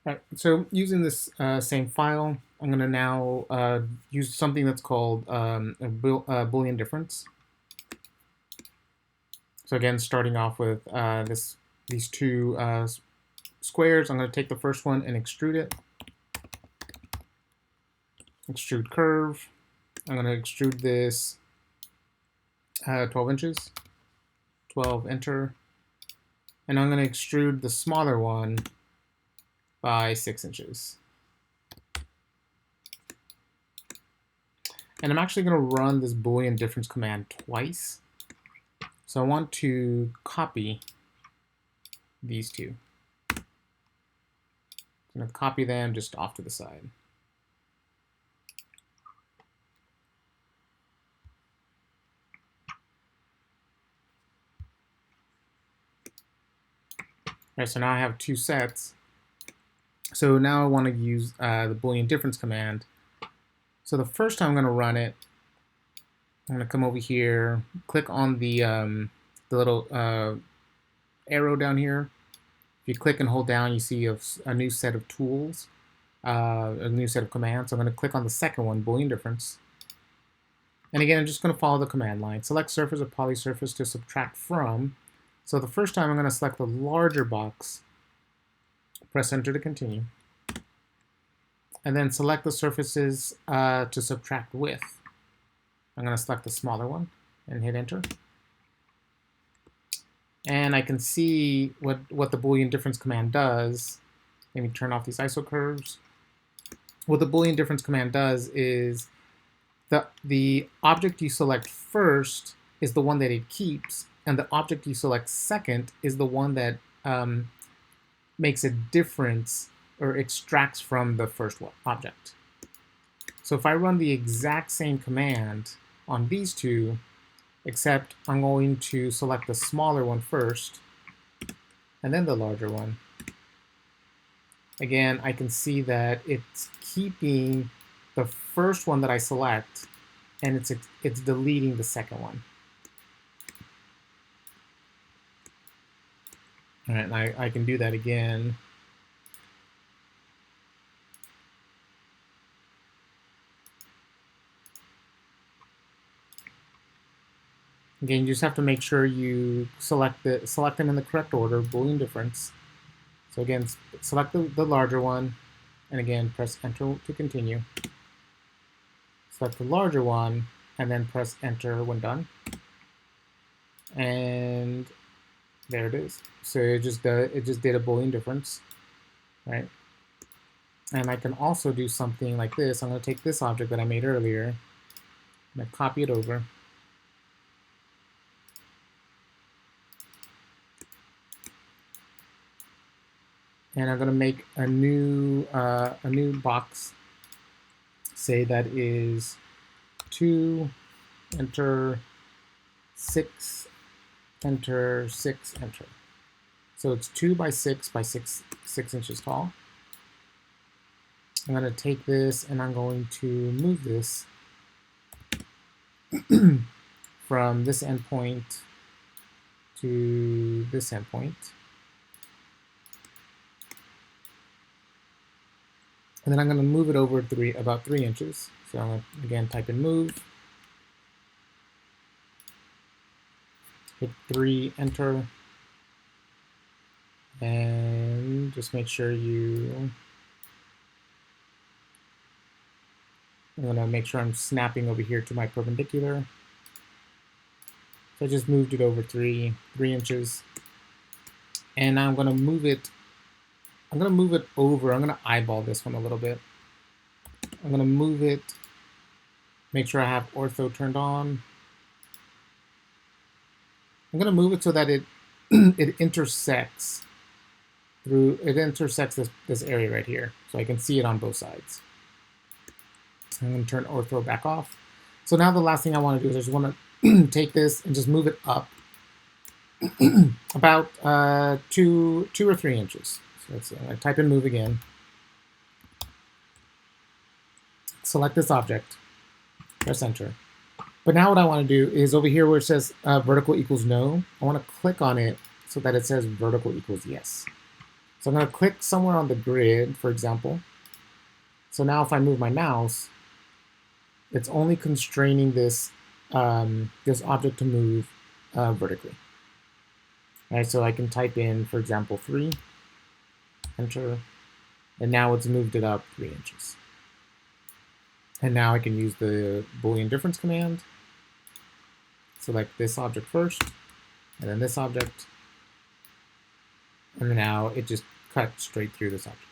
Right, so using this same file, I'm going to now use something that's called a Boolean difference. So again, starting off with these two squares, I'm going to take the first one and extrude it. Extrude curve. I'm going to extrude this 12 inches. 12, enter. And I'm going to extrude the smaller one by 6 inches. And I'm actually going to run this Boolean difference command twice. So I want to copy these two. I'm going to copy them just off to the side. All right, so now I have two sets. So now I want to use the Boolean difference command. So the first time I'm going to run it, I'm going to come over here, click on the little arrow down here. If you click and hold down, you see a new set of tools, a new set of commands. So I'm going to click on the second one, Boolean difference. And again, I'm just going to follow the command line. Select surface or polysurface to subtract from. So the first time I'm going to select the larger box, press enter to continue. And then select the surfaces to subtract with. I'm going to select the smaller one and hit enter. And I can see what the Boolean difference command does. Let me turn off these ISO curves. What the Boolean difference command does is the object you select first is the one that it keeps, and the object you select second is the one that makes a difference or extracts from the first object. So if I run the exact same command on these two, except I'm going to select the smaller one first and then the larger one, again, I can see that it's keeping the first one that I select and it's deleting the second one. All right, and I can do that again. Again, you just have to make sure you select them in the correct order, Boolean difference. So again, select the larger one, and again, press enter to continue. Select the larger one, and then press enter when done. And there it is. So it just did a Boolean difference, right? And I can also do something like this. I'm going to take this object that I made earlier, I'm going to copy it over. And I'm going to make a new box. Say that is 2, enter, 6, enter, 6, enter. So it's 2 by 6 by 6 inches tall. I'm going to take this and I'm going to move this from this endpoint to this endpoint. And then I'm going to move it over about 3 inches. So I'm going to, again, type in move. Hit 3, enter. And just make sure I'm going to make sure I'm snapping over here to my perpendicular. So I just moved it over 3 inches. And now I'm going to move it over. I'm going to eyeball this one a little bit. I'm going to move it, make sure I have ortho turned on. I'm going to move it so that it intersects this area right here, so I can see it on both sides. I'm going to turn ortho back off. So now the last thing I want to do is I just want to take this and just move it up about 2 or 3 inches. So let's type in move again. Select this object, press enter. But now what I want to do is over here where it says vertical equals no, I want to click on it so that it says vertical equals yes. So I'm going to click somewhere on the grid, for example. So now if I move my mouse, it's only constraining this, this object to move vertically. All right, so I can type in, for example, 3, enter, and now it's moved it up 3 inches. And now I can use the Boolean Difference command, select this object first, and then this object, and now it just cut straight through this object.